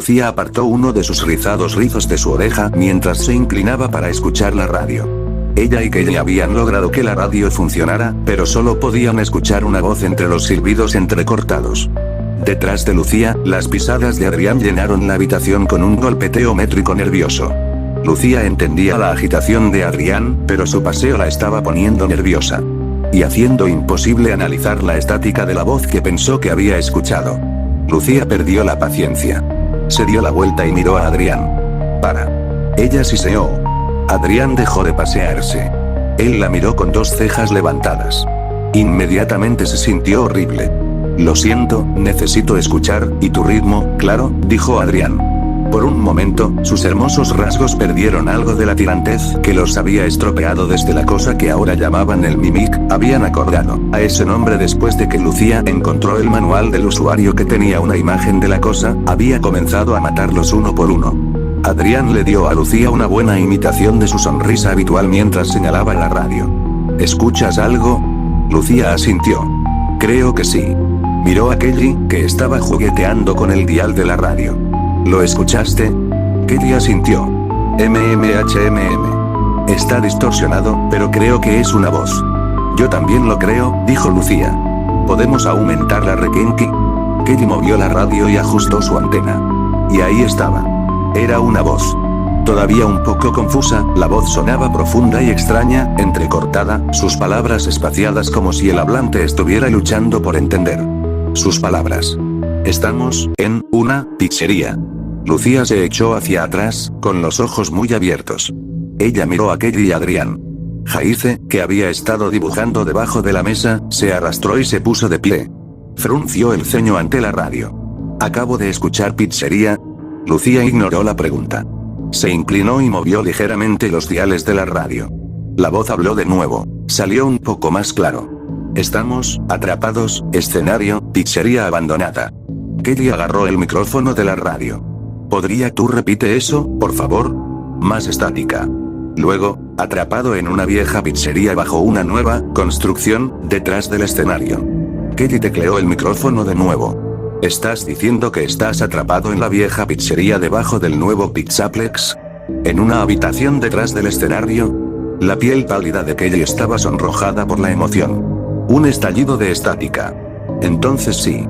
Lucía apartó uno de sus rizados rizos de su oreja mientras se inclinaba para escuchar la radio. Ella y Kelly habían logrado que la radio funcionara, pero solo podían escuchar una voz entre los silbidos entrecortados. Detrás de Lucía, las pisadas de Adrián llenaron la habitación con un golpeteo métrico nervioso. Lucía entendía la agitación de Adrián, pero su paseo la estaba poniendo nerviosa. Y haciendo imposible analizar la estática de la voz que pensó que había escuchado. Lucía perdió la paciencia. Se dio la vuelta y miró a Adrián. Para. Ella siseó. Adrián dejó de pasearse. Él la miró con dos cejas levantadas. Inmediatamente se sintió horrible. Lo siento, necesito escuchar, y tu ritmo, claro, dijo Adrián. Por un momento, sus hermosos rasgos perdieron algo de la tirantez que los había estropeado desde la cosa que ahora llamaban el Mimic. Habían acordado a ese nombre después de que Lucía encontró el manual del usuario que tenía una imagen de la cosa. Había comenzado a matarlos uno por uno. Adrián le dio a Lucía una buena imitación de su sonrisa habitual mientras señalaba la radio. ¿Escuchas algo? Lucía asintió. Creo que sí. Miró a Kelly, que estaba jugueteando con el dial de la radio. ¿Lo escuchaste? Kelly asintió. Está distorsionado, pero creo que es una voz. Yo también lo creo, dijo Lucía. ¿Podemos aumentar la requinqui? Kelly movió la radio y ajustó su antena. Y ahí estaba. Era una voz. Todavía un poco confusa, la voz sonaba profunda y extraña, entrecortada, sus palabras espaciadas como si el hablante estuviera luchando por entender. Sus palabras. Estamos en una pizzería. Lucía se echó hacia atrás, con los ojos muy abiertos. Ella miró a Kelly y a Adrián. Jaice, que había estado dibujando debajo de la mesa, se arrastró y se puso de pie. Frunció el ceño ante la radio. Acabo de escuchar pizzería. Lucía ignoró la pregunta. Se inclinó y movió ligeramente los diales de la radio. La voz habló de nuevo. Salió un poco más claro. Estamos atrapados, escenario, pizzería abandonada. Kelly agarró el micrófono de la radio. ¿Podría tú repite eso, por favor? Más estática. Luego, atrapado en una vieja pizzería bajo una nueva construcción, detrás del escenario. Kelly tecleó el micrófono de nuevo. ¿Estás diciendo que estás atrapado en la vieja pizzería debajo del nuevo Pizzaplex? ¿En una habitación detrás del escenario? La piel pálida de Kelly estaba sonrojada por la emoción. Un estallido de estática. Entonces sí.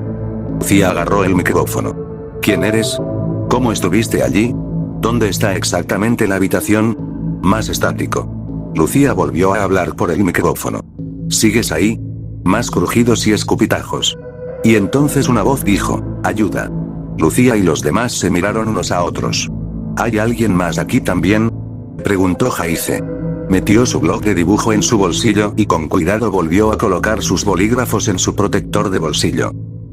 Lucía agarró el micrófono. ¿Quién eres? ¿Cómo estuviste allí? ¿Dónde está exactamente la habitación? Más estático. Lucía volvió a hablar por el micrófono. ¿Sigues ahí? Más crujidos y escupitajos. Y entonces una voz dijo, ayuda. Lucía y los demás se miraron unos a otros. ¿Hay alguien más aquí también? Preguntó Jaice. Metió su bloc de dibujo en su bolsillo y con cuidado volvió a colocar sus bolígrafos en su protector de bolsillo.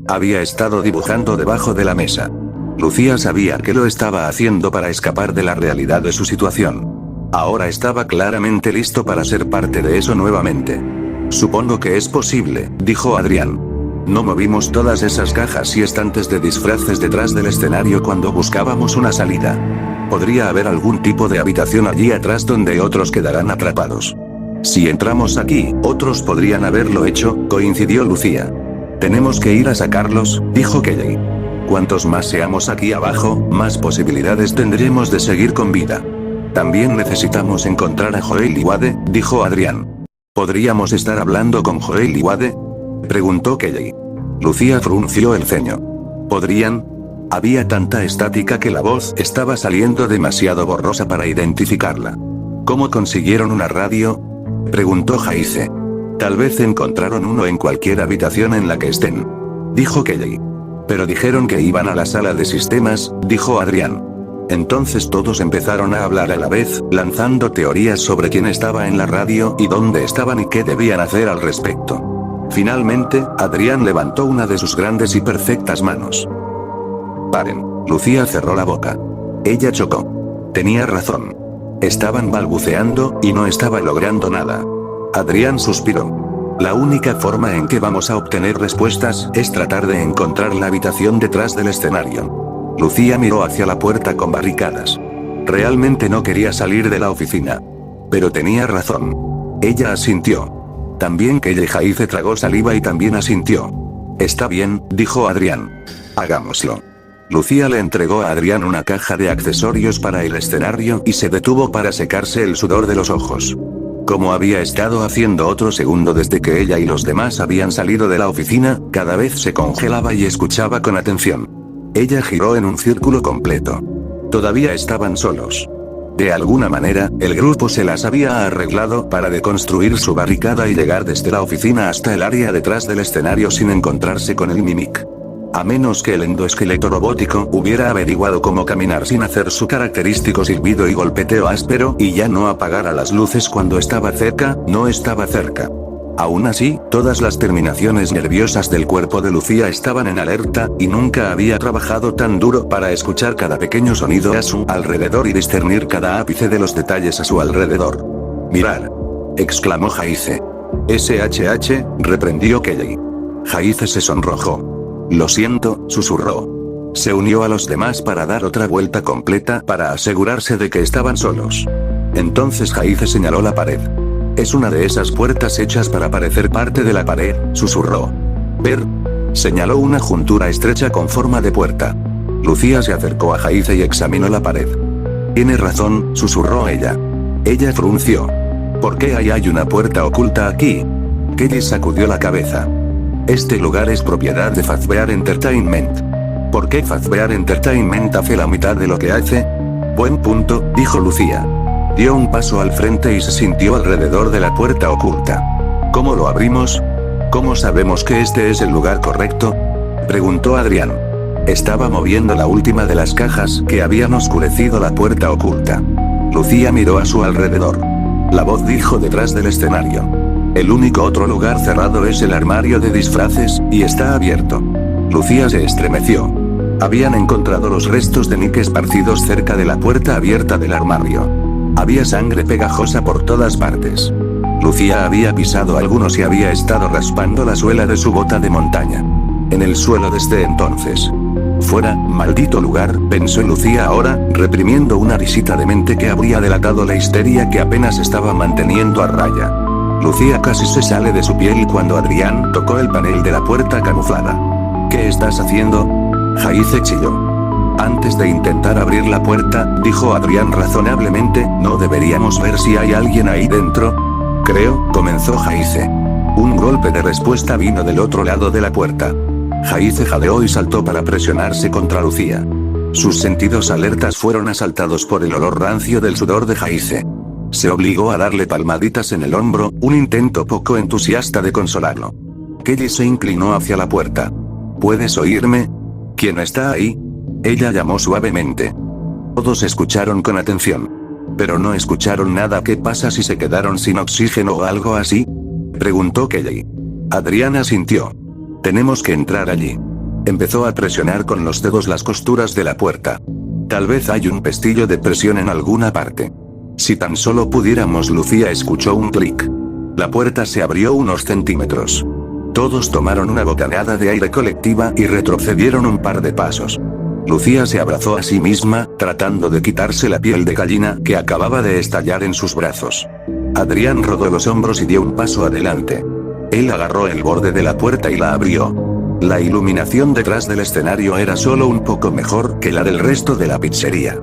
Había estado dibujando debajo de la mesa. Lucía sabía que lo estaba haciendo para escapar de la realidad de su situación. Ahora estaba claramente listo para ser parte de eso nuevamente. Supongo que es posible, dijo Adrián. No movimos todas esas cajas y estantes de disfraces detrás del escenario cuando buscábamos una salida. Podría haber algún tipo de habitación allí atrás donde otros quedarán atrapados. Si entramos aquí, otros podrían haberlo hecho, coincidió Lucía. Tenemos que ir a sacarlos, dijo Kelly. Cuantos más seamos aquí abajo, más posibilidades tendremos de seguir con vida. También necesitamos encontrar a Joel y Wade, dijo Adrián. ¿Podríamos estar hablando con Joel y Wade? Preguntó Kelly. Lucía frunció el ceño. ¿Podrían? Había tanta estática que la voz estaba saliendo demasiado borrosa para identificarla. ¿Cómo consiguieron una radio? Preguntó Jaice. Tal vez encontraron uno en cualquier habitación en la que estén. Dijo Kelly. Pero dijeron que iban a la sala de sistemas, dijo Adrián. Entonces todos empezaron a hablar a la vez, lanzando teorías sobre quién estaba en la radio y dónde estaban y qué debían hacer al respecto. Finalmente, Adrián levantó una de sus grandes y perfectas manos. Paren. Lucía cerró la boca. Ella chocó. Tenía razón. Estaban balbuceando, y no estaba logrando nada. Adrián suspiró. La única forma en que vamos a obtener respuestas es tratar de encontrar la habitación detrás del escenario. Lucía miró hacia la puerta con barricadas. Realmente no quería salir de la oficina. Pero tenía razón. Ella asintió. También Kelly Jaice tragó saliva y también asintió. Está bien, dijo Adrián. Hagámoslo. Lucía le entregó a Adrián una caja de accesorios para el escenario y se detuvo para secarse el sudor de los ojos. Como había estado haciendo otro segundo desde que ella y los demás habían salido de la oficina, cada vez se congelaba y escuchaba con atención. Ella giró en un círculo completo. Todavía estaban solos. De alguna manera, el grupo se las había arreglado para deconstruir su barricada y llegar desde la oficina hasta el área detrás del escenario sin encontrarse con el Mimic. A menos que el endoesqueleto robótico hubiera averiguado cómo caminar sin hacer su característico silbido y golpeteo áspero y ya no apagara las luces cuando estaba cerca, no estaba cerca. Aún así, todas las terminaciones nerviosas del cuerpo de Lucía estaban en alerta, y nunca había trabajado tan duro para escuchar cada pequeño sonido a su alrededor y discernir cada ápice de los detalles a su alrededor. «Mirar», exclamó Jaice. «SHH», reprendió Kelly. Jaice se sonrojó. «Lo siento», susurró. Se unió a los demás para dar otra vuelta completa para asegurarse de que estaban solos. Entonces Jaice señaló la pared. «Es una de esas puertas hechas para parecer parte de la pared», susurró. «Ver». Señaló una juntura estrecha con forma de puerta. Lucía se acercó a Jaice y examinó la pared. «Tiene razón», susurró ella. Ella frunció. «¿Por qué hay una puerta oculta aquí?» Kelly sacudió la cabeza. «Este lugar es propiedad de Fazbear Entertainment». «¿Por qué Fazbear Entertainment hace la mitad de lo que hace?» «Buen punto», dijo Lucía. Dio un paso al frente y se sintió alrededor de la puerta oculta. «¿Cómo lo abrimos? ¿Cómo sabemos que este es el lugar correcto?», preguntó Adrián. Estaba moviendo la última de las cajas que habían oscurecido la puerta oculta. Lucía miró a su alrededor. La voz dijo detrás del escenario. «El único otro lugar cerrado es el armario de disfraces, y está abierto». Lucía se estremeció. Habían encontrado los restos de Nick esparcidos cerca de la puerta abierta del armario. Había sangre pegajosa por todas partes. Lucía había pisado algunos y había estado raspando la suela de su bota de montaña. En el suelo desde entonces. «Fuera, maldito lugar», pensó Lucía ahora, reprimiendo una risita demente que habría delatado la histeria que apenas estaba manteniendo a raya. Lucía casi se sale de su piel cuando Adrián tocó el panel de la puerta camuflada. «¿Qué estás haciendo?», Jaice chilló. «Antes de intentar abrir la puerta», dijo Adrián razonablemente, «¿no deberíamos ver si hay alguien ahí dentro?». «Creo», comenzó Jaice. Un golpe de respuesta vino del otro lado de la puerta. Jaice jadeó y saltó para presionarse contra Lucía. Sus sentidos alertas fueron asaltados por el olor rancio del sudor de Jaice. Se obligó a darle palmaditas en el hombro, un intento poco entusiasta de consolarlo. Kelly se inclinó hacia la puerta. «¿Puedes oírme? ¿Quién está ahí?», ella llamó suavemente. Todos escucharon con atención. Pero no escucharon nada. «¿Qué pasa si se quedaron sin oxígeno o algo así?», preguntó Kelly. Adrián asintió. «Tenemos que entrar allí». Empezó a presionar con los dedos las costuras de la puerta. «Tal vez hay un pestillo de presión en alguna parte. Si tan solo pudiéramos». Lucía escuchó un clic. La puerta se abrió unos centímetros. Todos tomaron una bocanada de aire colectiva y retrocedieron un par de pasos. Lucía se abrazó a sí misma, tratando de quitarse la piel de gallina que acababa de estallar en sus brazos. Adrián rodó los hombros y dio un paso adelante. Él agarró el borde de la puerta y la abrió. La iluminación detrás del escenario era solo un poco mejor que la del resto de la pizzería.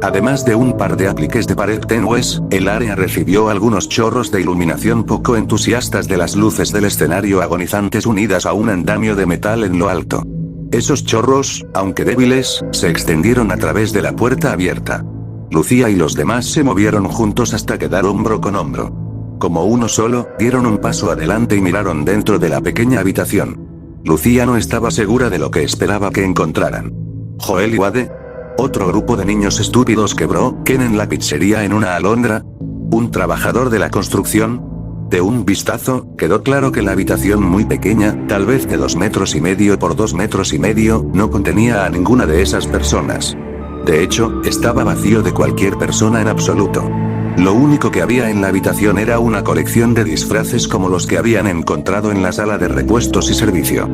Además de un par de apliques de pared tenues, el área recibió algunos chorros de iluminación poco entusiastas de las luces del escenario agonizantes unidas a un andamio de metal en lo alto. Esos chorros, aunque débiles, se extendieron a través de la puerta abierta. Lucía y los demás se movieron juntos hasta quedar hombro con hombro. Como uno solo, dieron un paso adelante y miraron dentro de la pequeña habitación. Lucía no estaba segura de lo que esperaba que encontraran. Joel y Wade. Otro grupo de niños estúpidos quebró Ken en la pizzería en una alondra. Un trabajador de la construcción. De un vistazo, quedó claro que la habitación muy pequeña, tal vez de 2,5 metros por 2,5 metros, no contenía a ninguna de esas personas. De hecho, estaba vacío de cualquier persona en absoluto. Lo único que había en la habitación era una colección de disfraces como los que habían encontrado en la sala de repuestos y servicio.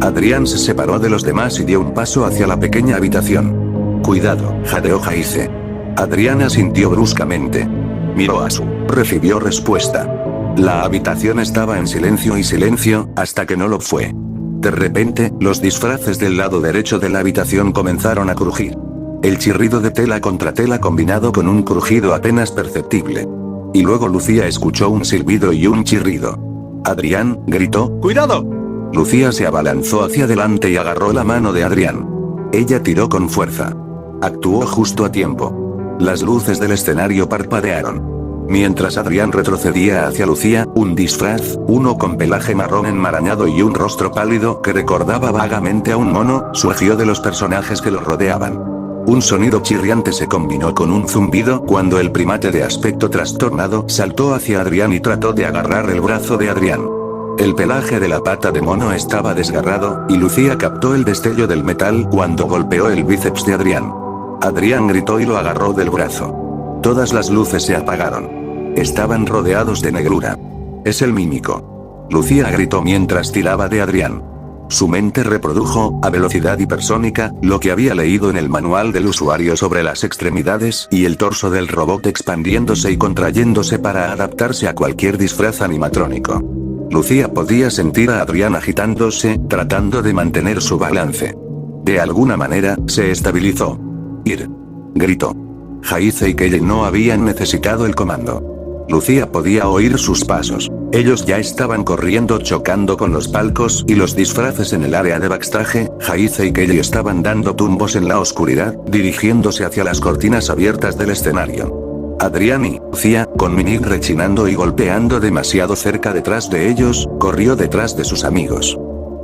Adrián se separó de los demás y dio un paso hacia la pequeña habitación. «Cuidado», jadeó Jaice. Adrián asintió bruscamente. Miró a su. Recibió respuesta. La habitación estaba en silencio hasta que no lo fue. De repente, los disfraces del lado derecho de la habitación comenzaron a crujir. El chirrido de tela contra tela combinado con un crujido apenas perceptible. Y luego Lucía escuchó un silbido y un chirrido. Adrián, gritó, ¡cuidado! Lucía se abalanzó hacia adelante y agarró la mano de Adrián. Ella tiró con fuerza. Actuó justo a tiempo. Las luces del escenario parpadearon. Mientras Adrián retrocedía hacia Lucía, un disfraz, uno con pelaje marrón enmarañado y un rostro pálido que recordaba vagamente a un mono, surgió de los personajes que lo rodeaban. Un sonido chirriante se combinó con un zumbido cuando el primate de aspecto trastornado saltó hacia Adrián y trató de agarrar el brazo de Adrián. El pelaje de la pata de mono estaba desgarrado, y Lucía captó el destello del metal cuando golpeó el bíceps de Adrián. Adrián gritó y lo agarró del brazo. Todas las luces se apagaron. Estaban rodeados de negrura. Es el mímico. Lucía gritó mientras tiraba de Adrián. Su mente reprodujo, a velocidad hipersónica, lo que había leído en el manual del usuario sobre las extremidades y el torso del robot expandiéndose y contrayéndose para adaptarse a cualquier disfraz animatrónico. Lucía podía sentir a Adrián agitándose, tratando de mantener su balance. De alguna manera, se estabilizó. Ir. Gritó. Jaice y Kelly no habían necesitado el comando. Lucía podía oír sus pasos. Ellos ya estaban corriendo chocando con los palcos y los disfraces en el área de backstage. Jaice y Kelly estaban dando tumbos en la oscuridad, dirigiéndose hacia las cortinas abiertas del escenario. Adrián y Lucía, con Mimic rechinando y golpeando demasiado cerca detrás de ellos, corrió detrás de sus amigos.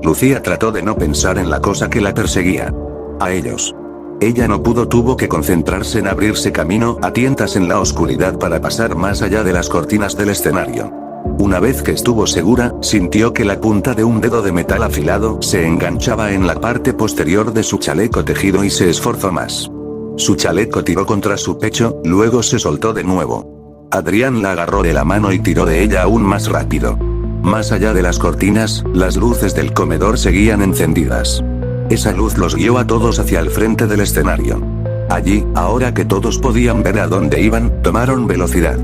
Lucía trató de no pensar en la cosa que la perseguía. A ellos. Ella no pudo, tuvo que concentrarse en abrirse camino a tientas en la oscuridad para pasar más allá de las cortinas del escenario. Una vez que estuvo segura, sintió que la punta de un dedo de metal afilado se enganchaba en la parte posterior de su chaleco tejido y se esforzó más. Su chaleco tiró contra su pecho, luego se soltó de nuevo. Adrián la agarró de la mano y tiró de ella aún más rápido. Más allá de las cortinas, las luces del comedor seguían encendidas. Esa luz los guió a todos hacia el frente del escenario. Allí, ahora que todos podían ver a dónde iban, tomaron velocidad.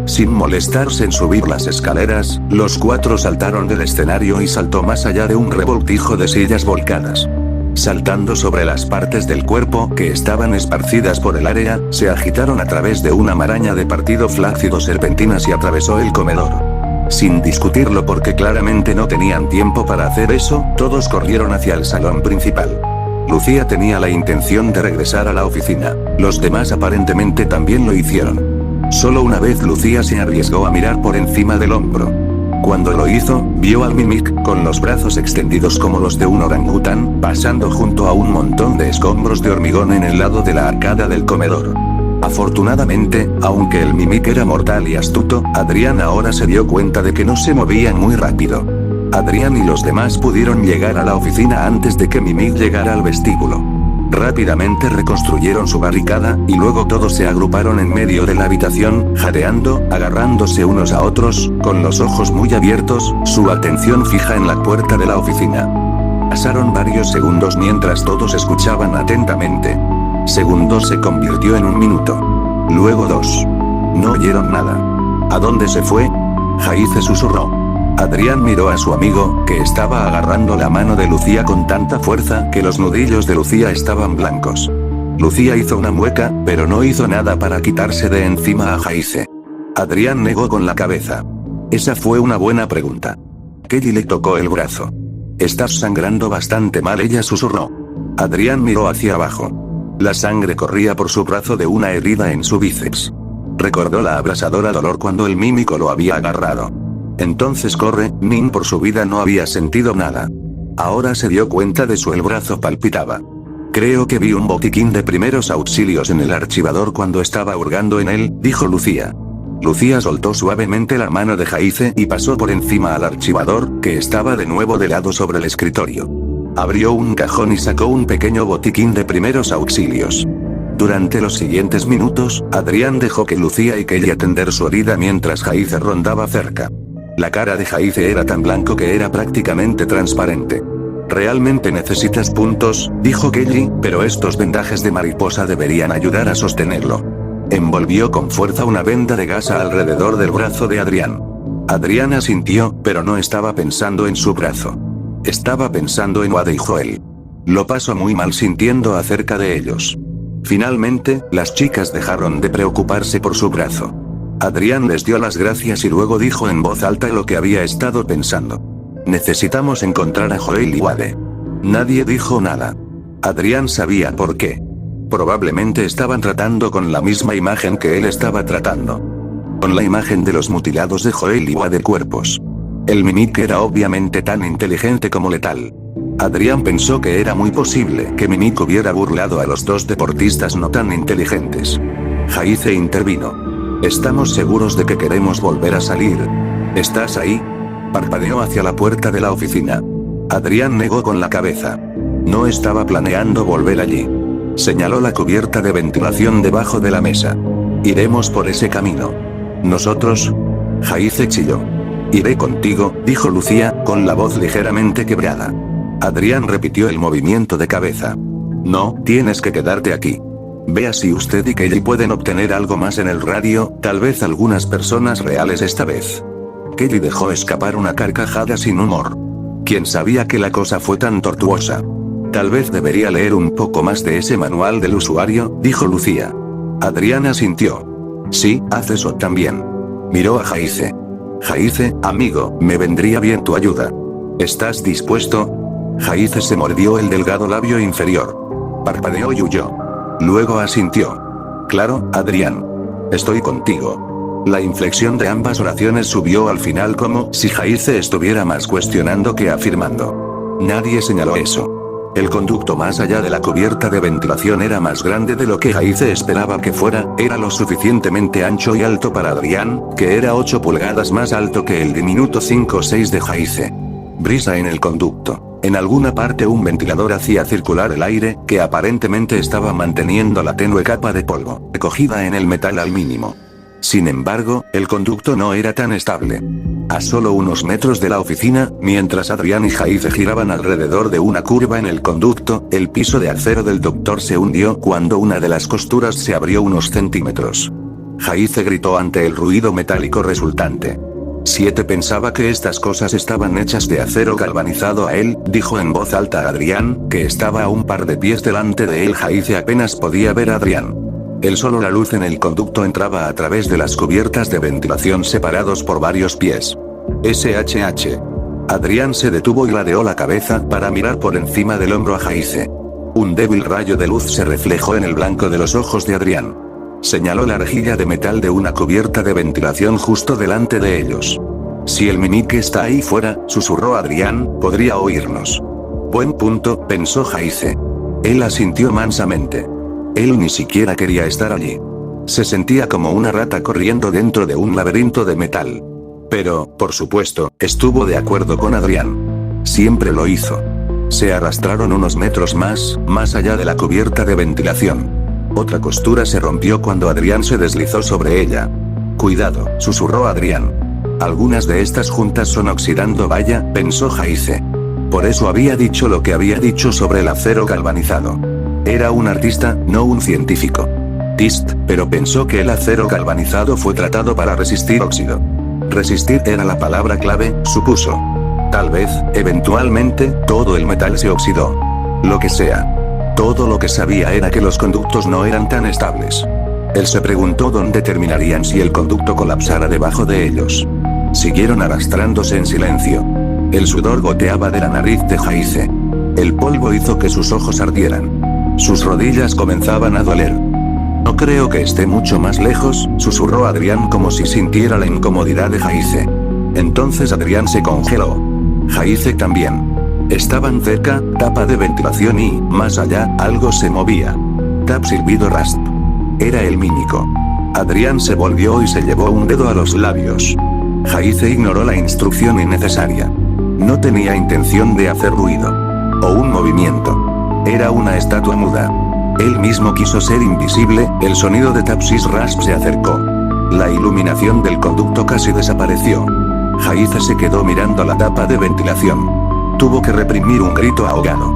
Sin molestarse en subir las escaleras, los cuatro saltaron del escenario y saltó más allá de un revoltijo de sillas volcadas. Saltando sobre las partes del cuerpo que estaban esparcidas por el área, se agitaron a través de una maraña de partido flácido serpentinas y atravesó el comedor. Sin discutirlo porque claramente no tenían tiempo para hacer eso, todos corrieron hacia el salón principal. Lucía tenía la intención de regresar a la oficina. Los demás aparentemente también lo hicieron. Solo una vez Lucía se arriesgó a mirar por encima del hombro. Cuando lo hizo, vio al Mimic, con los brazos extendidos como los de un orangután, pasando junto a un montón de escombros de hormigón en el lado de la arcada del comedor. Afortunadamente, aunque el Mimic era mortal y astuto, Adrián ahora se dio cuenta de que no se movían muy rápido. Adrián y los demás pudieron llegar a la oficina antes de que Mimic llegara al vestíbulo. Rápidamente reconstruyeron su barricada, y luego todos se agruparon en medio de la habitación, jadeando, agarrándose unos a otros, con los ojos muy abiertos, su atención fija en la puerta de la oficina. Pasaron varios segundos mientras todos escuchaban atentamente. Segundo se convirtió en un minuto. Luego 2. No oyeron nada. ¿A dónde se fue? Jaice susurró. Adrián miró a su amigo, que estaba agarrando la mano de Lucía con tanta fuerza que los nudillos de Lucía estaban blancos. Lucía hizo una mueca, pero no hizo nada para quitarse de encima a Jaice. Adrián negó con la cabeza. Esa fue una buena pregunta. Kelly le tocó el brazo. Estás sangrando bastante mal, ella susurró. Adrián miró hacia abajo. La sangre corría por su brazo de una herida en su bíceps. Recordó la abrasadora dolor cuando el mímico lo había agarrado. Entonces corre, Nin por su vida no había sentido nada. Ahora se dio cuenta de el brazo palpitaba. Creo que vi un botiquín de primeros auxilios en el archivador cuando estaba hurgando en él, dijo Lucía. Lucía soltó suavemente la mano de Jaice y pasó por encima al archivador, que estaba de nuevo de lado sobre el escritorio. Abrió un cajón y sacó un pequeño botiquín de primeros auxilios. Durante los siguientes minutos, Adrián dejó que Lucía y Kelly atender su herida mientras Jaice rondaba cerca. La cara de Jaice era tan blanco que era prácticamente transparente. Realmente necesitas puntos, dijo Kelly, pero estos vendajes de mariposa deberían ayudar a sostenerlo. Envolvió con fuerza una venda de gasa alrededor del brazo de Adrián. Adrián asintió, pero no estaba pensando en su brazo. Estaba pensando en Wade y Joel. Lo paso muy mal sintiendo acerca de ellos. Finalmente, las chicas dejaron de preocuparse por su brazo. Adrián les dio las gracias y luego dijo en voz alta lo que había estado pensando. Necesitamos encontrar a Joel y Wade. Nadie dijo nada. Adrián sabía por qué. Probablemente estaban tratando con la misma imagen que él estaba tratando. Con la imagen de los mutilados de Joel y Wade cuerpos. El Mimic era obviamente tan inteligente como letal. Adrián pensó que era muy posible que Mimic hubiera burlado a los dos deportistas no tan inteligentes. Jaice intervino. Estamos seguros de que queremos volver a salir. ¿Estás ahí? Parpadeó hacia la puerta de la oficina. Adrián negó con la cabeza. No estaba planeando volver allí. Señaló la cubierta de ventilación debajo de la mesa. Iremos por ese camino. ¿Nosotros? Jaice chilló. Iré contigo, dijo Lucía, con la voz ligeramente quebrada. Adrián repitió el movimiento de cabeza. No, tienes que quedarte aquí. Vea si usted y Kelly pueden obtener algo más en el radio, tal vez algunas personas reales esta vez. Kelly dejó escapar una carcajada sin humor. ¿Quién sabía que la cosa fue tan tortuosa? Tal vez debería leer un poco más de ese manual del usuario, dijo Lucía. Adrián asintió. Sí, haz eso también. Miró a Jaice. Jaice, amigo, me vendría bien tu ayuda. ¿Estás dispuesto? Jaice se mordió el delgado labio inferior. Parpadeó y huyó. Luego asintió. Claro, Adrián. Estoy contigo. La inflexión de ambas oraciones subió al final como si Jaice estuviera más cuestionando que afirmando. Nadie señaló eso. El conducto más allá de la cubierta de ventilación era más grande de lo que Jaice esperaba que fuera, era lo suficientemente ancho y alto para Adrián, que era 8 pulgadas más alto que el diminuto 5-6 de Jaice. Brisa en el conducto. En alguna parte un ventilador hacía circular el aire, que aparentemente estaba manteniendo la tenue capa de polvo, recogida en el metal al mínimo. Sin embargo, el conducto no era tan estable. A solo unos metros de la oficina, mientras Adrián y Jaice giraban alrededor de una curva en el conducto, el piso de acero del doctor se hundió cuando una de las costuras se abrió unos centímetros. Jaice gritó ante el ruido metálico resultante. 7 pensaba que estas cosas estaban hechas de acero galvanizado a él, dijo en voz alta a Adrián, que estaba a un par de pies delante de él. Jaice apenas podía ver a Adrián. Solo la luz en el conducto entraba a través de las cubiertas de ventilación separados por varios pies. SHH. Adrián se detuvo y ladeó la cabeza para mirar por encima del hombro a Jaice. Un débil rayo de luz se reflejó en el blanco de los ojos de Adrián. Señaló la rejilla de metal de una cubierta de ventilación justo delante de ellos. Si el Mimic está ahí fuera, susurró Adrián, podría oírnos. Buen punto, pensó Jaice. Él asintió mansamente. Él ni siquiera quería estar allí. Se sentía como una rata corriendo dentro de un laberinto de metal. Pero, por supuesto, estuvo de acuerdo con Adrián. Siempre lo hizo. Se arrastraron unos metros más allá de la cubierta de ventilación. Otra costura se rompió cuando Adrián se deslizó sobre ella. Cuidado, susurró Adrián. Algunas de estas juntas son oxidando, vaya, pensó Jaice. Por eso había dicho lo que había dicho sobre el acero galvanizado. Era un artista, no un científico. Tist, pero pensó que el acero galvanizado fue tratado para resistir óxido. Resistir era la palabra clave, supuso. Tal vez, eventualmente, todo el metal se oxidó. Lo que sea. Todo lo que sabía era que los conductos no eran tan estables. Él se preguntó dónde terminarían si el conducto colapsara debajo de ellos. Siguieron arrastrándose en silencio. El sudor goteaba de la nariz de Jaice. El polvo hizo que sus ojos ardieran. Sus rodillas comenzaban a doler. No creo que esté mucho más lejos, susurró Adrián como si sintiera la incomodidad de Jaice. Entonces Adrián se congeló. Jaice también. Estaban cerca, tapa de ventilación y, más allá, algo se movía. Tap silbido rasp. Era el mímico. Adrián se volvió y se llevó un dedo a los labios. Jaice ignoró la instrucción innecesaria. No tenía intención de hacer ruido. O un movimiento. Era una estatua muda. Él mismo quiso ser invisible, el sonido de Tapsis rasp se acercó. La iluminación del conducto casi desapareció. Jaice se quedó mirando la tapa de ventilación. Tuvo que reprimir un grito ahogado.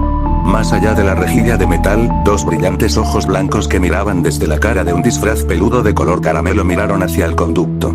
Más allá de la rejilla de metal, 2 brillantes ojos blancos que miraban desde la cara de un disfraz peludo de color caramelo miraron hacia el conducto.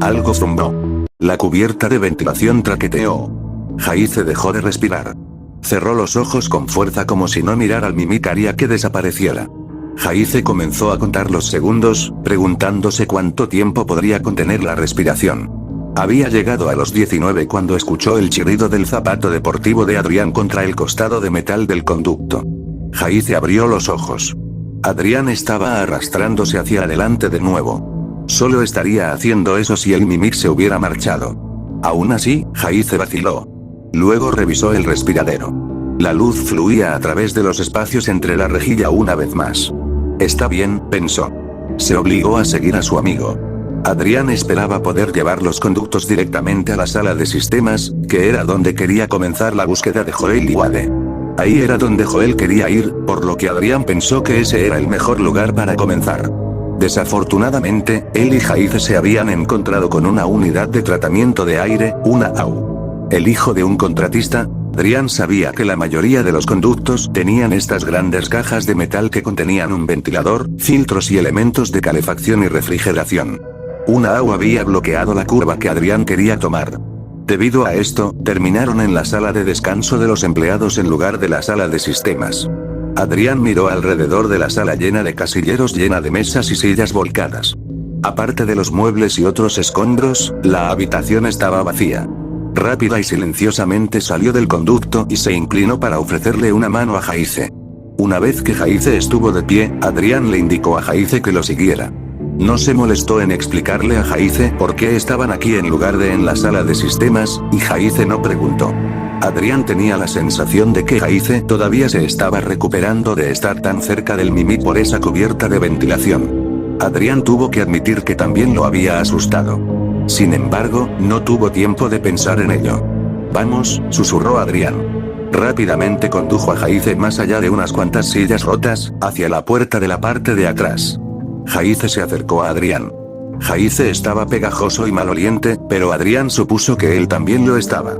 Algo zumbó. La cubierta de ventilación traqueteó. Jaice dejó de respirar. Cerró los ojos con fuerza como si no mirar al Mimic haría que desapareciera. Jaice comenzó a contar los segundos, preguntándose cuánto tiempo podría contener la respiración. Había llegado a los 19 cuando escuchó el chirrido del zapato deportivo de Adrián contra el costado de metal del conducto. Jaice abrió los ojos. Adrián estaba arrastrándose hacia adelante de nuevo. Solo estaría haciendo eso si el Mimic se hubiera marchado. Aún así, Jaice vaciló. Luego revisó el respiradero. La luz fluía a través de los espacios entre la rejilla una vez más. Está bien, pensó. Se obligó a seguir a su amigo. Adrián esperaba poder llevar los conductos directamente a la sala de sistemas, que era donde quería comenzar la búsqueda de Joel y Wade. Ahí era donde Joel quería ir, por lo que Adrián pensó que ese era el mejor lugar para comenzar. Desafortunadamente, él y Jaice se habían encontrado con una unidad de tratamiento de aire, una AU. El hijo de un contratista, Adrián sabía que la mayoría de los conductos tenían estas grandes cajas de metal que contenían un ventilador, filtros y elementos de calefacción y refrigeración. Una AU había bloqueado la curva que Adrián quería tomar. Debido a esto, terminaron en la sala de descanso de los empleados en lugar de la sala de sistemas. Adrián miró alrededor de la sala llena de casilleros, llena de mesas y sillas volcadas. Aparte de los muebles y otros escombros, la habitación estaba vacía. Rápida y silenciosamente salió del conducto y se inclinó para ofrecerle una mano a Jaice. Una vez que Jaice estuvo de pie, Adrián le indicó a Jaice que lo siguiera. No se molestó en explicarle a Jaice por qué estaban aquí en lugar de en la sala de sistemas, y Jaice no preguntó. Adrián tenía la sensación de que Jaice todavía se estaba recuperando de estar tan cerca del Mimic por esa cubierta de ventilación. Adrián tuvo que admitir que también lo había asustado. Sin embargo, no tuvo tiempo de pensar en ello. Vamos, susurró Adrián. Rápidamente condujo a Jaice más allá de unas cuantas sillas rotas, hacia la puerta de la parte de atrás. Jaice se acercó a Adrián. Jaice estaba pegajoso y maloliente, pero Adrián supuso que él también lo estaba.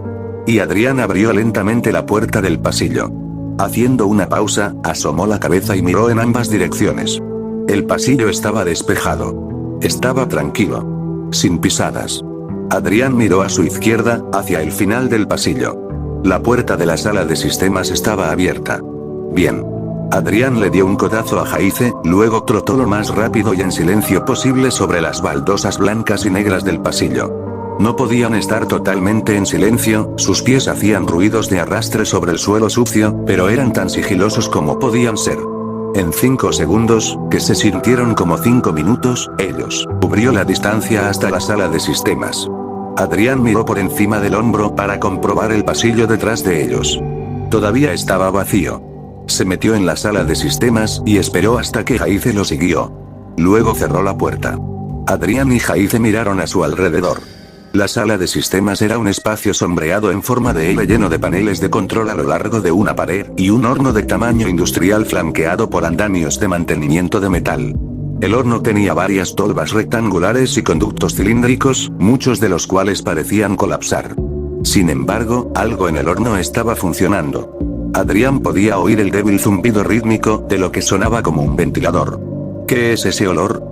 Y Adrián abrió lentamente la puerta del pasillo. Haciendo una pausa, asomó la cabeza y miró en ambas direcciones. El pasillo estaba despejado. Estaba tranquilo. Sin pisadas. Adrián miró a su izquierda, hacia el final del pasillo. La puerta de la sala de sistemas estaba abierta. Bien. Adrián le dio un codazo a Jaice, luego trotó lo más rápido y en silencio posible sobre las baldosas blancas y negras del pasillo. No podían estar totalmente en silencio, sus pies hacían ruidos de arrastre sobre el suelo sucio, pero eran tan sigilosos como podían ser. En 5 segundos, que se sintieron como 5 minutos, ellos cubrió la distancia hasta la sala de sistemas. Adrián miró por encima del hombro para comprobar el pasillo detrás de ellos. Todavía estaba vacío. Se metió en la sala de sistemas y esperó hasta que Jaice lo siguió. Luego cerró la puerta. Adrián y Jaice miraron a su alrededor. La sala de sistemas era un espacio sombreado en forma de L lleno de paneles de control a lo largo de una pared y un horno de tamaño industrial flanqueado por andamios de mantenimiento de metal. El horno tenía varias tolvas rectangulares y conductos cilíndricos, muchos de los cuales parecían colapsar. Sin embargo, algo en el horno estaba funcionando. Adrián podía oír el débil zumbido rítmico de lo que sonaba como un ventilador. ¿Qué es ese olor?,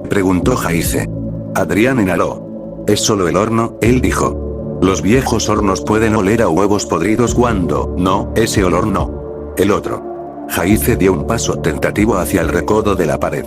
preguntó Jaice. Adrián inhaló. Es solo el horno, él dijo. Los viejos hornos pueden oler a huevos podridos cuando, no, ese olor no. El otro. Jaice dio un paso tentativo hacia el recodo de la pared.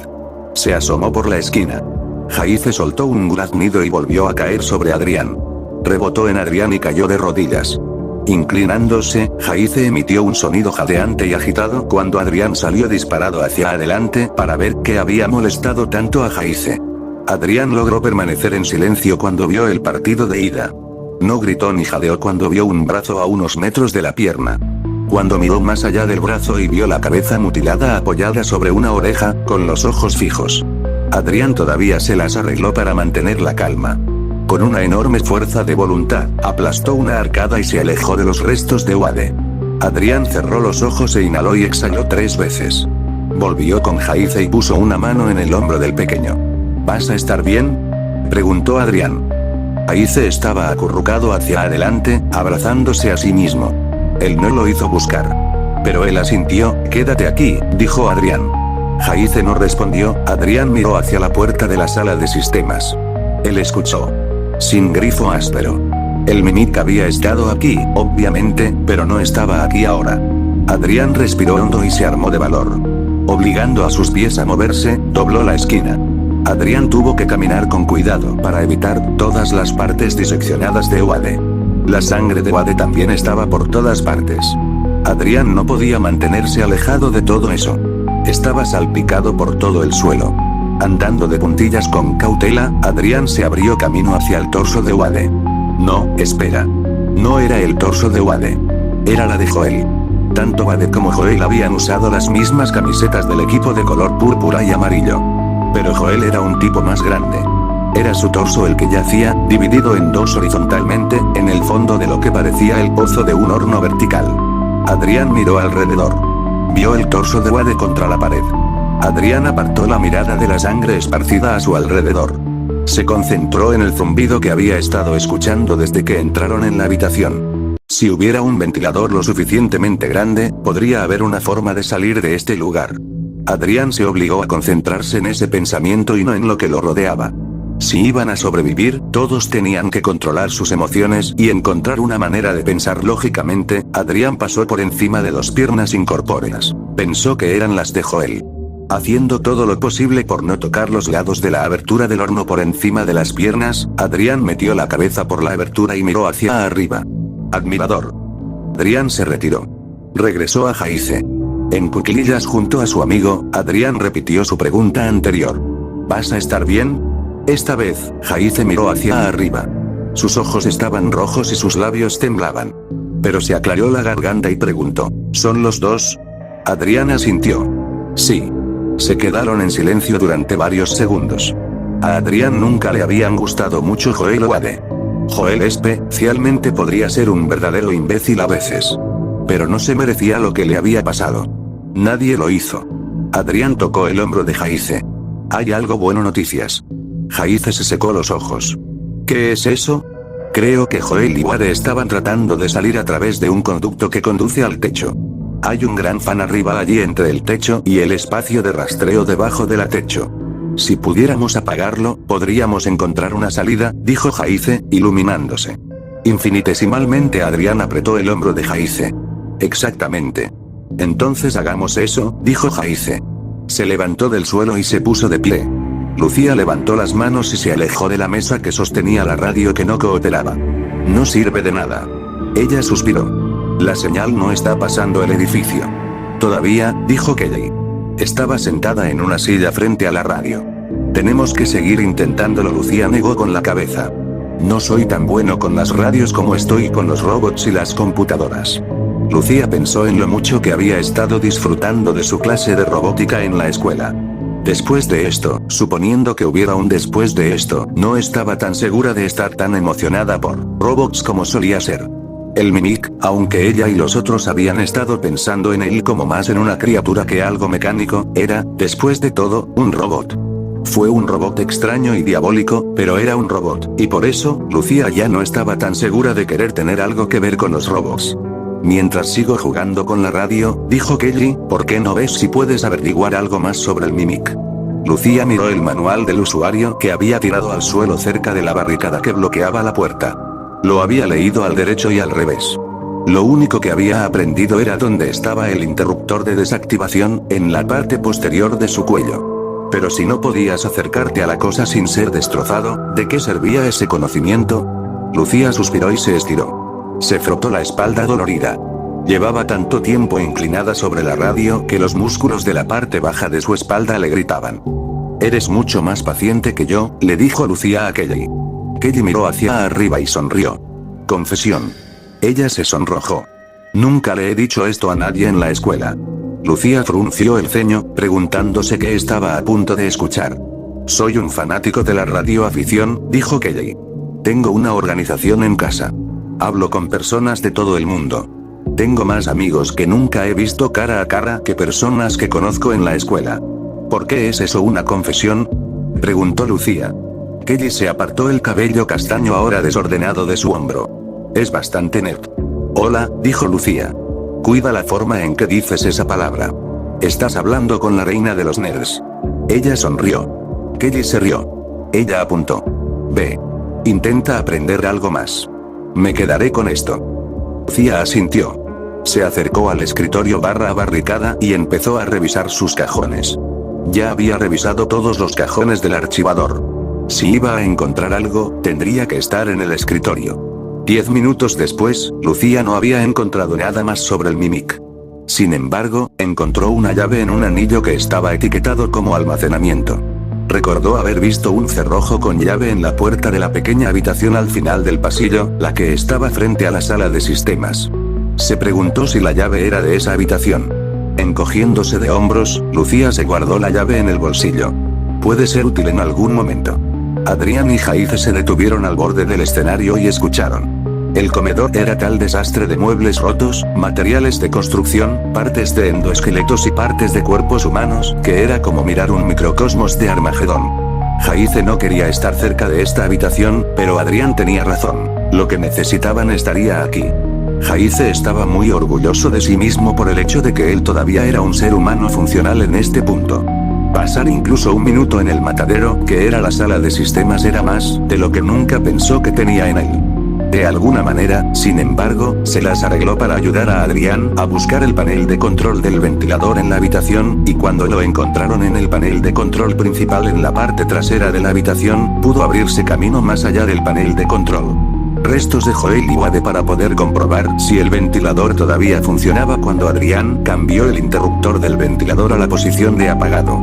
Se asomó por la esquina. Jaice soltó un graznido y volvió a caer sobre Adrián. Rebotó en Adrián y cayó de rodillas. Inclinándose, Jaice emitió un sonido jadeante y agitado cuando Adrián salió disparado hacia adelante para ver qué había molestado tanto a Jaice. Adrián logró permanecer en silencio cuando vio el partido de ida. No gritó ni jadeó cuando vio un brazo a unos metros de la pierna. Cuando miró más allá del brazo y vio la cabeza mutilada apoyada sobre una oreja, con los ojos fijos. Adrián todavía se las arregló para mantener la calma. Con una enorme fuerza de voluntad, aplastó una arcada y se alejó de los restos de Wade. Adrián cerró los ojos e inhaló y exhaló 3 veces. Volvió con Jaice y puso una mano en el hombro del pequeño. ¿Vas a estar bien?, preguntó Adrián. Jaice estaba acurrucado hacia adelante, abrazándose a sí mismo. Él no lo hizo buscar. Pero él asintió. Quédate aquí, dijo Adrián. Jaice no respondió. Adrián miró hacia la puerta de la sala de sistemas. Él escuchó. Sin grifo áspero. El Mimic había estado aquí, obviamente, pero no estaba aquí ahora. Adrián respiró hondo y se armó de valor. Obligando a sus pies a moverse, dobló la esquina. Adrián tuvo que caminar con cuidado para evitar todas las partes diseccionadas de Wade. La sangre de Wade también estaba por todas partes. Adrián no podía mantenerse alejado de todo eso. Estaba salpicado por todo el suelo. Andando de puntillas con cautela, Adrián se abrió camino hacia el torso de Wade. No, espera. No era el torso de Wade. Era la de Joel. Tanto Wade como Joel habían usado las mismas camisetas del equipo de color púrpura y amarillo. Pero Joel era un tipo más grande. Era su torso el que yacía, dividido en dos horizontalmente, en el fondo de lo que parecía el pozo de un horno vertical. Adrián miró alrededor. Vio el torso de Wade contra la pared. Adrián apartó la mirada de la sangre esparcida a su alrededor. Se concentró en el zumbido que había estado escuchando desde que entraron en la habitación. Si hubiera un ventilador lo suficientemente grande, podría haber una forma de salir de este lugar. Adrián se obligó a concentrarse en ese pensamiento y no en lo que lo rodeaba. Si iban a sobrevivir, todos tenían que controlar sus emociones y encontrar una manera de pensar lógicamente. Adrián pasó por encima de dos piernas incorpóreas. Pensó que eran las de Joel. Haciendo todo lo posible por no tocar los lados de la abertura del horno por encima de las piernas, Adrián metió la cabeza por la abertura y miró hacia arriba. Admirador. Adrián se retiró. Regresó a Jaice. En cuclillas junto a su amigo, Adrián repitió su pregunta anterior. ¿Vas a estar bien? Esta vez, Jaice miró hacia arriba. Sus ojos estaban rojos y sus labios temblaban. Pero se aclaró la garganta y preguntó, ¿son los dos? Adrián asintió. Sí. Se quedaron en silencio durante varios segundos. A Adrián nunca le habían gustado mucho Joel o Wade. Joel especialmente podría ser un verdadero imbécil a veces. Pero no se merecía lo que le había pasado. Nadie lo hizo. Adrián tocó el hombro de Jaice. Hay algo bueno, noticias. Jaice se secó los ojos. ¿Qué es eso? Creo que Joel y Wade estaban tratando de salir a través de un conducto que conduce al techo. Hay un gran fan arriba allí entre el techo y el espacio de rastreo debajo del techo. Si pudiéramos apagarlo, podríamos encontrar una salida, dijo Jaice, iluminándose. Infinitesimalmente Adrián apretó el hombro de Jaice. Exactamente. Entonces hagamos eso, dijo Jaice. Se levantó del suelo y se puso de pie. Lucía levantó las manos y se alejó de la mesa que sostenía la radio que no cooperaba. No sirve de nada. Ella suspiró. La señal no está pasando el edificio. Todavía, dijo Kelly. Estaba sentada en una silla frente a la radio. Tenemos que seguir intentándolo, Lucía negó con la cabeza. No soy tan bueno con las radios como estoy con los robots y las computadoras. Lucía pensó en lo mucho que había estado disfrutando de su clase de robótica en la escuela. Después de esto, suponiendo que hubiera un después de esto, no estaba tan segura de estar tan emocionada por robots como solía ser. El Mimic, aunque ella y los otros habían estado pensando en él como más en una criatura que algo mecánico, era, después de todo, un robot. Fue un robot extraño y diabólico, pero era un robot, y por eso, Lucía ya no estaba tan segura de querer tener algo que ver con los robots. Mientras sigo jugando con la radio, dijo Kelly, ¿por qué no ves si puedes averiguar algo más sobre el Mimic? Lucía miró el manual del usuario que había tirado al suelo cerca de la barricada que bloqueaba la puerta. Lo había leído al derecho y al revés. Lo único que había aprendido era dónde estaba el interruptor de desactivación, en la parte posterior de su cuello. Pero si no podías acercarte a la cosa sin ser destrozado, ¿de qué servía ese conocimiento? Lucía suspiró y se estiró. Se frotó la espalda dolorida. Llevaba tanto tiempo inclinada sobre la radio que los músculos de la parte baja de su espalda le gritaban. Eres mucho más paciente que yo, le dijo Lucía a Kelly. Kelly miró hacia arriba y sonrió. Confesión. Ella se sonrojó. Nunca le he dicho esto a nadie en la escuela. Lucía frunció el ceño, preguntándose qué estaba a punto de escuchar. Soy un fanático de la radioafición, dijo Kelly. Tengo una organización en casa. Hablo con personas de todo el mundo. Tengo más amigos que nunca he visto cara a cara que personas que conozco en la escuela. ¿Por qué es eso una confesión? Preguntó Lucía. Kelly se apartó el cabello castaño ahora desordenado de su hombro. Es bastante nerd. Hola, dijo Lucía. Cuida la forma en que dices esa palabra. Estás hablando con la reina de los nerds. Ella sonrió. Kelly se rió. Ella apuntó. Ve. Intenta aprender algo más. Me quedaré con esto. Lucía asintió. Se acercó al escritorio barricada y empezó a revisar sus cajones. Ya había revisado todos los cajones del archivador. Si iba a encontrar algo, tendría que estar en el escritorio. 10 minutos después, Lucía no había encontrado nada más sobre el Mimic. Sin embargo, encontró una llave en un anillo que estaba etiquetado como almacenamiento. Recordó haber visto un cerrojo con llave en la puerta de la pequeña habitación al final del pasillo, la que estaba frente a la sala de sistemas. Se preguntó si la llave era de esa habitación. Encogiéndose de hombros, Lucía se guardó la llave en el bolsillo. Puede ser útil en algún momento. Adrián y Jaice se detuvieron al borde del escenario y escucharon. El comedor era tal desastre de muebles rotos, materiales de construcción, partes de endoesqueletos y partes de cuerpos humanos, que era como mirar un microcosmos de Armagedón. Jaice no quería estar cerca de esta habitación, pero Adrián tenía razón. Lo que necesitaban estaría aquí. Jaice estaba muy orgulloso de sí mismo por el hecho de que él todavía era un ser humano funcional en este punto. Pasar incluso un minuto en el matadero, que era la sala de sistemas, era más de lo que nunca pensó que tenía en él. De alguna manera, sin embargo, se las arregló para ayudar a Adrián a buscar el panel de control del ventilador en la habitación, y cuando lo encontraron en el panel de control principal en la parte trasera de la habitación, pudo abrirse camino más allá del panel de control. Restos de Joel y Wade para poder comprobar si el ventilador todavía funcionaba cuando Adrián cambió el interruptor del ventilador a la posición de apagado.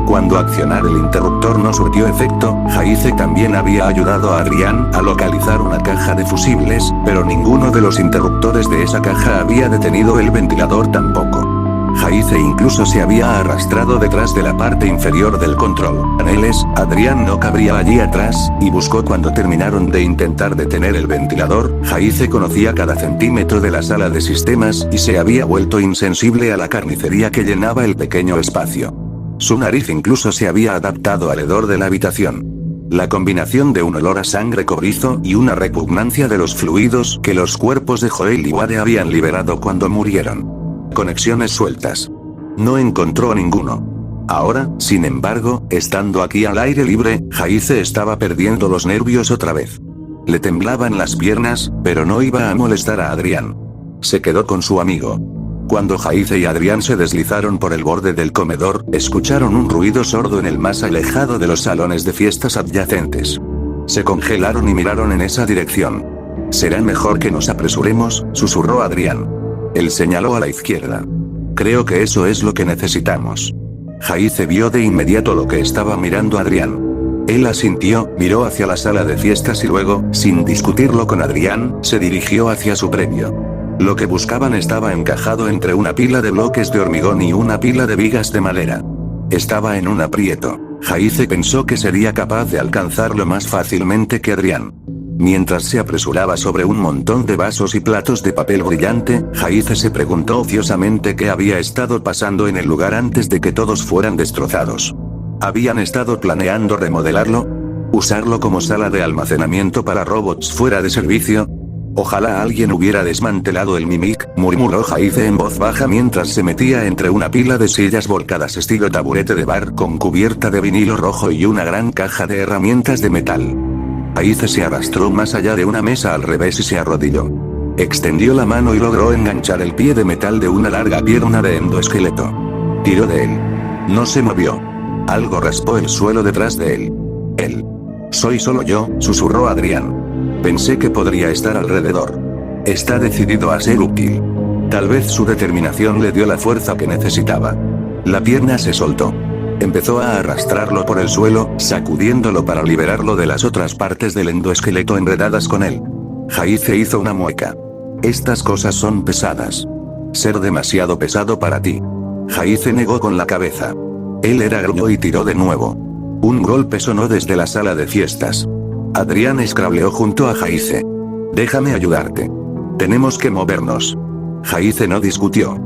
Cuando accionar el interruptor no surtió efecto, Jaice también había ayudado a Adrián a localizar una caja de fusibles, pero ninguno de los interruptores de esa caja había detenido el ventilador tampoco. Jaice incluso se había arrastrado detrás de la parte inferior del control paneles. Adrián no cabría allí atrás, y buscó cuando terminaron de intentar detener el ventilador. Jaice conocía cada centímetro de la sala de sistemas y se había vuelto insensible a la carnicería que llenaba el pequeño espacio. Su nariz incluso se había adaptado al hedor de la habitación. La combinación de un olor a sangre cobrizo y una repugnancia de los fluidos que los cuerpos de Joel y Wade habían liberado cuando murieron. Conexiones sueltas. No encontró ninguno. Ahora, sin embargo, estando aquí al aire libre, Jaice estaba perdiendo los nervios otra vez. Le temblaban las piernas, pero no iba a molestar a Adrián. Se quedó con su amigo. Cuando Jaice y Adrián se deslizaron por el borde del comedor, escucharon un ruido sordo en el más alejado de los salones de fiestas adyacentes. Se congelaron y miraron en esa dirección. «Será mejor que nos apresuremos», susurró Adrián. Él señaló a la izquierda. «Creo que eso es lo que necesitamos». Jaice vio de inmediato lo que estaba mirando Adrián. Él asintió, miró hacia la sala de fiestas y luego, sin discutirlo con Adrián, se dirigió hacia su premio. Lo que buscaban estaba encajado entre una pila de bloques de hormigón y una pila de vigas de madera. Estaba en un aprieto. Jaice pensó que sería capaz de alcanzarlo más fácilmente que Adrián. Mientras se apresuraba sobre un montón de vasos y platos de papel brillante, Jaice se preguntó ociosamente qué había estado pasando en el lugar antes de que todos fueran destrozados. ¿Habían estado planeando remodelarlo? ¿Usarlo como sala de almacenamiento para robots fuera de servicio? Ojalá alguien hubiera desmantelado el Mimic, murmuró Jaice en voz baja mientras se metía entre una pila de sillas volcadas estilo taburete de bar con cubierta de vinilo rojo y una gran caja de herramientas de metal. Jaice se arrastró más allá de una mesa al revés y se arrodilló. Extendió la mano y logró enganchar el pie de metal de una larga pierna de endoesqueleto. Tiró de él. No se movió. Algo raspó el suelo detrás de él. Él. «Soy solo yo», susurró Adrián. «Pensé que podría estar alrededor. Está decidido a ser útil». Tal vez su determinación le dio la fuerza que necesitaba. La pierna se soltó. Empezó a arrastrarlo por el suelo, sacudiéndolo para liberarlo de las otras partes del endoesqueleto enredadas con él. Jaice hizo una mueca. «Estas cosas son pesadas. Ser demasiado pesado para ti». Jaice negó con la cabeza. Él era gruñó y tiró de nuevo. Un golpe sonó desde la sala de fiestas. Adrián escrableó junto a Jaice. «Déjame ayudarte. Tenemos que movernos». Jaice no discutió.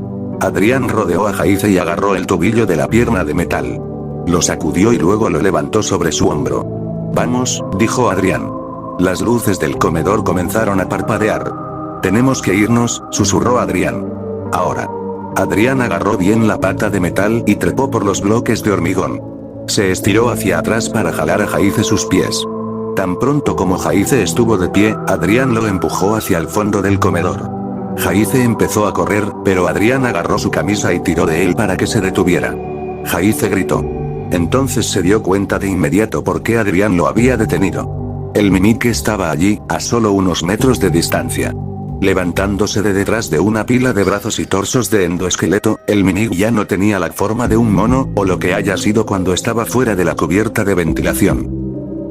Adrián rodeó a Jaice y agarró el tobillo de la pierna de metal. Lo sacudió y luego lo levantó sobre su hombro. «Vamos», dijo Adrián. Las luces del comedor comenzaron a parpadear. «Tenemos que irnos», susurró Adrián. «Ahora». Adrián agarró bien la pata de metal y trepó por los bloques de hormigón. Se estiró hacia atrás para jalar a Jaice sus pies. Tan pronto como Jaice estuvo de pie, Adrián lo empujó hacia el fondo del comedor. Jaice empezó a correr, pero Adrián agarró su camisa y tiró de él para que se detuviera. Jaice gritó. Entonces se dio cuenta de inmediato por qué Adrián lo había detenido. El Mimic estaba allí, a solo unos metros de distancia. Levantándose de detrás de una pila de brazos y torsos de endoesqueleto, el Mimic ya no tenía la forma de un mono, o lo que haya sido cuando estaba fuera de la cubierta de ventilación.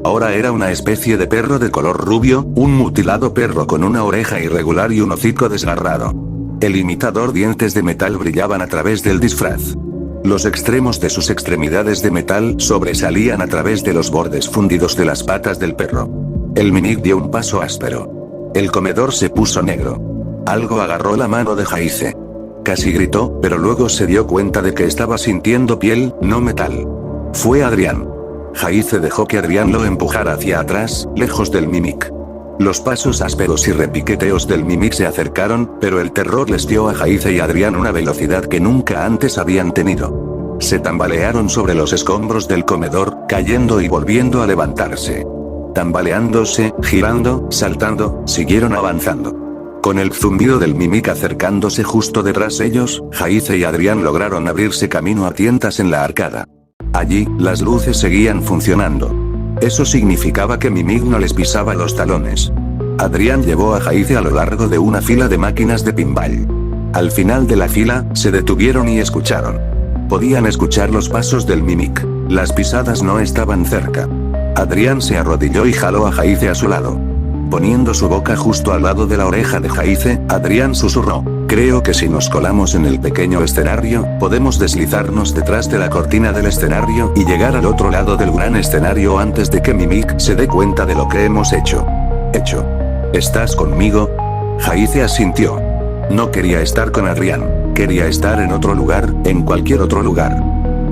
Ahora era una especie de perro de color rubio, un mutilado perro con una oreja irregular y un hocico desgarrado. El imitador dientes de metal brillaban a través del disfraz. Los extremos de sus extremidades de metal sobresalían a través de los bordes fundidos de las patas del perro. El Mimic dio un paso áspero. El comedor se puso negro. Algo agarró la mano de Jaice. Casi gritó, pero luego se dio cuenta de que estaba sintiendo piel, no metal. Fue Adrián. Jaice dejó que Adrián lo empujara hacia atrás, lejos del Mimic. Los pasos ásperos y repiqueteos del Mimic se acercaron, pero el terror les dio a Jaice y Adrián una velocidad que nunca antes habían tenido. Se tambalearon sobre los escombros del comedor, cayendo y volviendo a levantarse. Tambaleándose, girando, saltando, siguieron avanzando. Con el zumbido del Mimic acercándose justo detrás ellos, Jaice y Adrián lograron abrirse camino a tientas en la arcada. Allí, las luces seguían funcionando. Eso significaba que Mimic no les pisaba los talones. Adrián llevó a Jaice a lo largo de una fila de máquinas de pinball. Al final de la fila, se detuvieron y escucharon. Podían escuchar los pasos del Mimic. Las pisadas no estaban cerca. Adrián se arrodilló y jaló a Jaice a su lado. Poniendo su boca justo al lado de la oreja de Jaice, Adrián susurró. Creo que si nos colamos en el pequeño escenario, podemos deslizarnos detrás de la cortina del escenario y llegar al otro lado del gran escenario antes de que Mimic se dé cuenta de lo que hemos hecho. ¿Hecho? ¿Estás conmigo? Jaice asintió. No quería estar con Adrián. Quería estar en otro lugar, en cualquier otro lugar.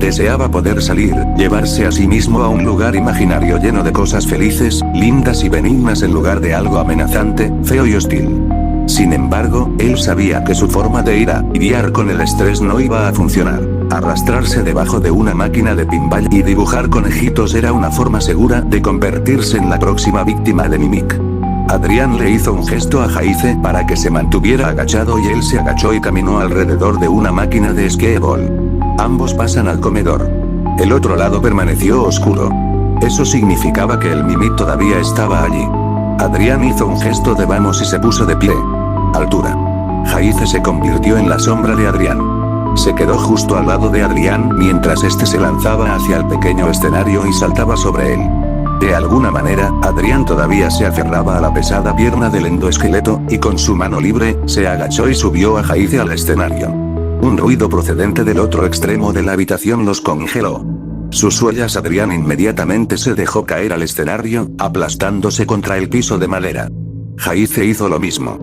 Deseaba poder salir, llevarse a sí mismo a un lugar imaginario lleno de cosas felices, lindas y benignas en lugar de algo amenazante, feo y hostil. Sin embargo, él sabía que su forma de ir a lidiar con el estrés no iba a funcionar. Arrastrarse debajo de una máquina de pinball y dibujar conejitos era una forma segura de convertirse en la próxima víctima de Mimic. Adrián le hizo un gesto a Jaice para que se mantuviera agachado y él se agachó y caminó alrededor de una máquina de skee-ball. Ambos pasan al comedor. El otro lado permaneció oscuro. Eso significaba que el Mimic todavía estaba allí. Adrián hizo un gesto de vamos y se puso de pie. Altura. Jaice se convirtió en la sombra de Adrián. Se quedó justo al lado de Adrián mientras este se lanzaba hacia el pequeño escenario y saltaba sobre él. De alguna manera, Adrián todavía se aferraba a la pesada pierna del endoesqueleto, y con su mano libre, se agachó y subió a Jaice al escenario. Un ruido procedente del otro extremo de la habitación los congeló. Sus huellas Adrián inmediatamente se dejó caer al escenario, aplastándose contra el piso de madera. Jaice hizo lo mismo.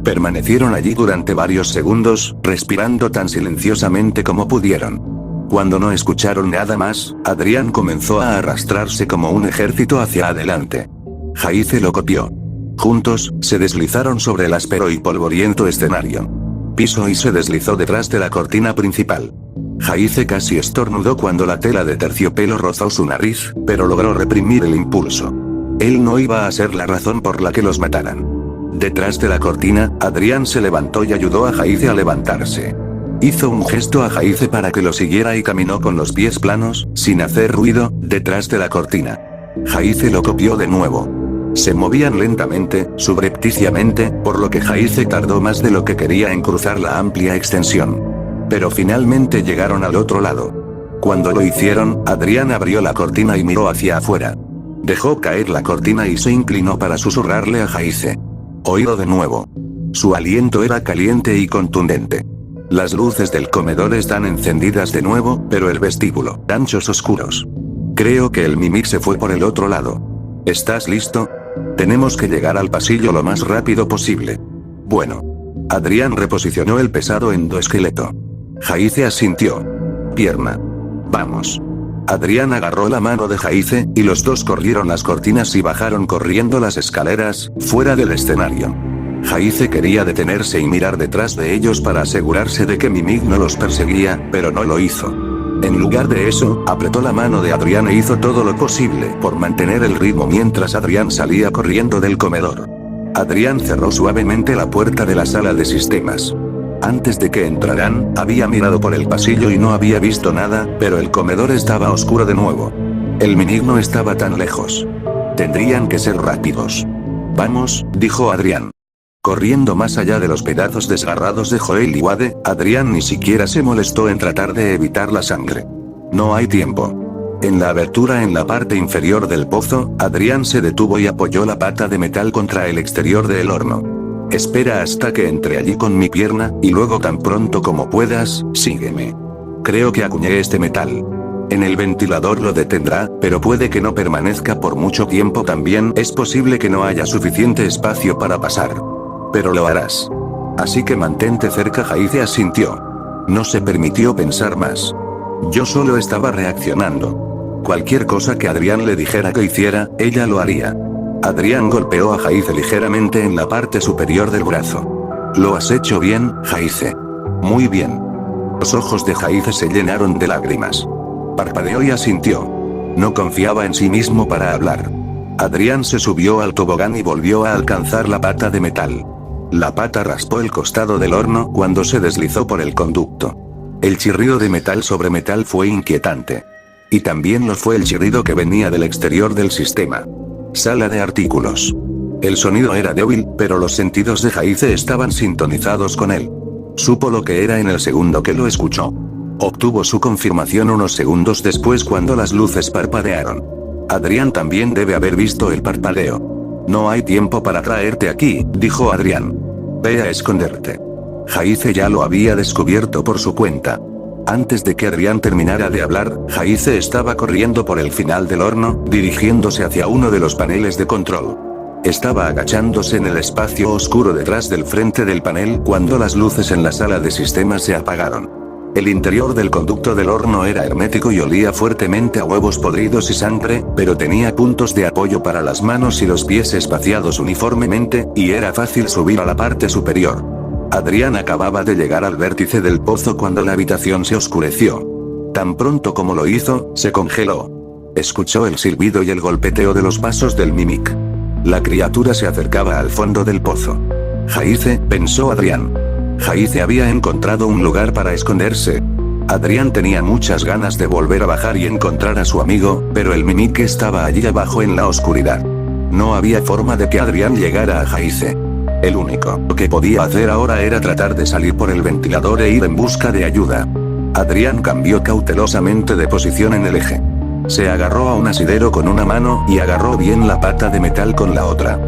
Permanecieron allí durante varios segundos, respirando tan silenciosamente como pudieron. Cuando no escucharon nada más, Adrián comenzó a arrastrarse como un ejército hacia adelante. Jaice lo copió. Juntos, se deslizaron sobre el áspero y polvoriento escenario. Pisó y se deslizó detrás de la cortina principal. Jaice casi estornudó cuando la tela de terciopelo rozó su nariz, pero logró reprimir el impulso. Él no iba a ser la razón por la que los mataran. Detrás de la cortina, Adrián se levantó y ayudó a Jaice a levantarse. Hizo un gesto a Jaice para que lo siguiera y caminó con los pies planos, sin hacer ruido, detrás de la cortina. Jaice lo copió de nuevo. Se movían lentamente, subrepticiamente, por lo que Jaice tardó más de lo que quería en cruzar la amplia extensión. Pero finalmente llegaron al otro lado. Cuando lo hicieron, Adrián abrió la cortina y miró hacia afuera. Dejó caer la cortina y se inclinó para susurrarle a Jaice. Oído de nuevo. Su aliento era caliente y contundente. Las luces del comedor están encendidas de nuevo, pero el vestíbulo, anchos oscuros. Creo que el Mimic se fue por el otro lado. ¿Estás listo? Tenemos que llegar al pasillo lo más rápido posible. Bueno. Adrián reposicionó el pesado endoesqueleto. Jaice asintió. Pierna. Vamos. Adrián agarró la mano de Jaice, y los dos corrieron las cortinas y bajaron corriendo las escaleras, fuera del escenario. Jaice quería detenerse y mirar detrás de ellos para asegurarse de que Mimic no los perseguía, pero no lo hizo. En lugar de eso, apretó la mano de Adrián e hizo todo lo posible por mantener el ritmo mientras Adrián salía corriendo del comedor. Adrián cerró suavemente la puerta de la sala de sistemas. Antes de que entraran, había mirado por el pasillo y no había visto nada, pero el comedor estaba oscuro de nuevo. El Minig no estaba tan lejos. Tendrían que ser rápidos. Vamos, dijo Adrián. Corriendo más allá de los pedazos desgarrados de Joel y Wade, Adrián ni siquiera se molestó en tratar de evitar la sangre. No hay tiempo. En la abertura en la parte inferior del pozo, Adrián se detuvo y apoyó la pata de metal contra el exterior del horno. Espera hasta que entre allí con mi pierna, y luego tan pronto como puedas, sígueme. Creo que acuñé este metal. En el ventilador lo detendrá, pero puede que no permanezca por mucho tiempo. También es posible que no haya suficiente espacio para pasar. Pero lo harás. Así que mantente cerca. Jaice asintió. No se permitió pensar más. Yo solo estaba reaccionando. Cualquier cosa que Adrián le dijera que hiciera, ella lo haría. Adrián golpeó a Jaice ligeramente en la parte superior del brazo. Lo has hecho bien, Jaice. Muy bien. Los ojos de Jaice se llenaron de lágrimas. Parpadeó y asintió. No confiaba en sí mismo para hablar. Adrián se subió al tobogán y volvió a alcanzar la pata de metal. La pata raspó el costado del horno cuando se deslizó por el conducto. El chirrido de metal sobre metal fue inquietante. Y también lo fue el chirrido que venía del exterior del sistema. Sala de artículos. El sonido era débil, pero los sentidos de Jaice estaban sintonizados con él. Supo lo que era en el segundo que lo escuchó. Obtuvo su confirmación unos segundos después cuando las luces parpadearon. Adrián también debe haber visto el parpadeo. No hay tiempo para traerte aquí, dijo Adrián. Ve a esconderte. Jaice ya lo había descubierto por su cuenta. Antes de que Adrián terminara de hablar, Jaice estaba corriendo por el final del horno, dirigiéndose hacia uno de los paneles de control. Estaba agachándose en el espacio oscuro detrás del frente del panel cuando las luces en la sala de sistemas se apagaron. El interior del conducto del horno era hermético y olía fuertemente a huevos podridos y sangre, pero tenía puntos de apoyo para las manos y los pies espaciados uniformemente, y era fácil subir a la parte superior. Adrián acababa de llegar al vértice del pozo cuando la habitación se oscureció. Tan pronto como lo hizo, se congeló. Escuchó el silbido y el golpeteo de los pasos del Mimic. La criatura se acercaba al fondo del pozo. Jaice, pensó Adrián. Jaice había encontrado un lugar para esconderse. Adrián tenía muchas ganas de volver a bajar y encontrar a su amigo, pero el Mimic estaba allí abajo en la oscuridad. No había forma de que Adrián llegara a Jaice. El único que podía hacer ahora era tratar de salir por el ventilador e ir en busca de ayuda. Adrián cambió cautelosamente de posición en el eje. Se agarró a un asidero con una mano y agarró bien la pata de metal con la otra.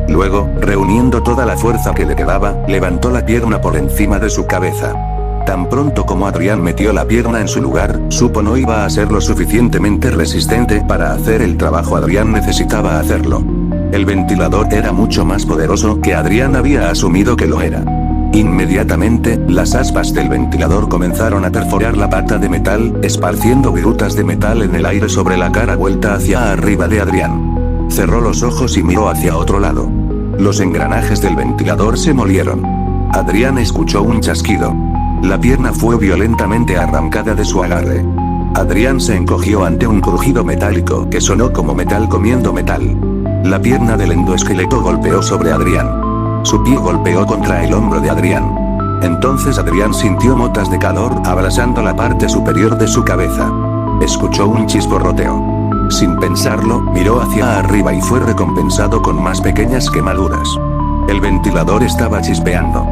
Luego, reuniendo toda la fuerza que le quedaba, levantó la pierna por encima de su cabeza. Tan pronto como Adrián metió la pierna en su lugar, supo no iba a ser lo suficientemente resistente para hacer el trabajo. Adrián necesitaba hacerlo. El ventilador era mucho más poderoso que Adrián había asumido que lo era. Inmediatamente, las aspas del ventilador comenzaron a perforar la pata de metal, esparciendo virutas de metal en el aire sobre la cara vuelta hacia arriba de Adrián. Cerró los ojos y miró hacia otro lado. Los engranajes del ventilador se molieron. Adrián escuchó un chasquido. La pierna fue violentamente arrancada de su agarre. Adrián se encogió ante un crujido metálico que sonó como metal comiendo metal. La pierna del endoesqueleto golpeó sobre Adrián. Su pie golpeó contra el hombro de Adrián. Entonces Adrián sintió motas de calor abrasando la parte superior de su cabeza. Escuchó un chisporroteo. Sin pensarlo, miró hacia arriba y fue recompensado con más pequeñas quemaduras. El ventilador estaba chispeando.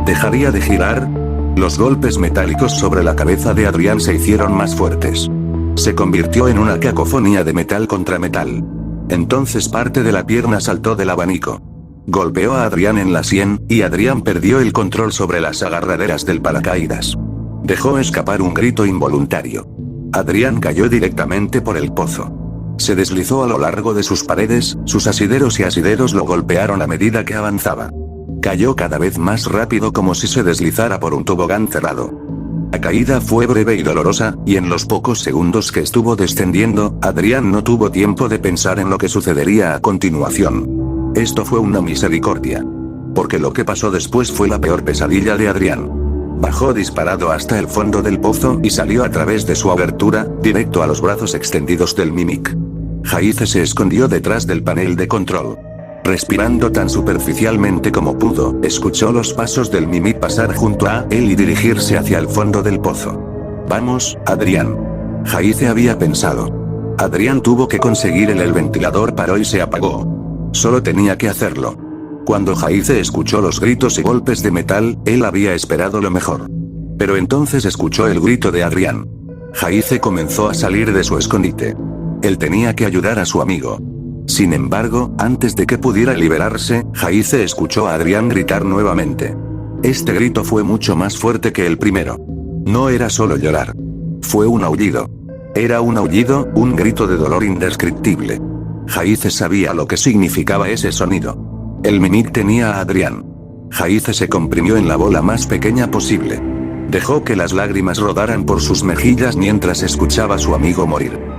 ¿Dejaría de girar? Los golpes metálicos sobre la cabeza de Adrián se hicieron más fuertes. Se convirtió en una cacofonía de metal contra metal. Entonces parte de la pierna saltó del abanico. Golpeó a Adrián en la sien, y Adrián perdió el control sobre las agarraderas del paracaídas. Dejó escapar un grito involuntario. Adrián cayó directamente por el pozo. Se deslizó a lo largo de sus paredes, sus asideros y asideros lo golpearon a medida que avanzaba. Cayó cada vez más rápido como si se deslizara por un tobogán cerrado. La caída fue breve y dolorosa, y en los pocos segundos que estuvo descendiendo, Adrián no tuvo tiempo de pensar en lo que sucedería a continuación. Esto fue una misericordia. Porque lo que pasó después fue la peor pesadilla de Adrián. Bajó disparado hasta el fondo del pozo y salió a través de su abertura, directo a los brazos extendidos del Mimic. Jaice se escondió detrás del panel de control. Respirando tan superficialmente como pudo, escuchó los pasos del Mimic pasar junto a él y dirigirse hacia el fondo del pozo. Vamos, Adrián. Jaice había pensado. Adrián tuvo que conseguir el ventilador paró y se apagó. Solo tenía que hacerlo. Cuando Jaice escuchó los gritos y golpes de metal, él había esperado lo mejor. Pero entonces escuchó el grito de Adrián. Jaice comenzó a salir de su escondite. Él tenía que ayudar a su amigo. Sin embargo, antes de que pudiera liberarse, Jaice escuchó a Adrián gritar nuevamente. Este grito fue mucho más fuerte que el primero. No era solo llorar. Fue un aullido. Era un aullido, un grito de dolor indescriptible. Jaice sabía lo que significaba ese sonido. El Mimic tenía a Adrián. Jaice se comprimió en la bola más pequeña posible. Dejó que las lágrimas rodaran por sus mejillas mientras escuchaba a su amigo morir.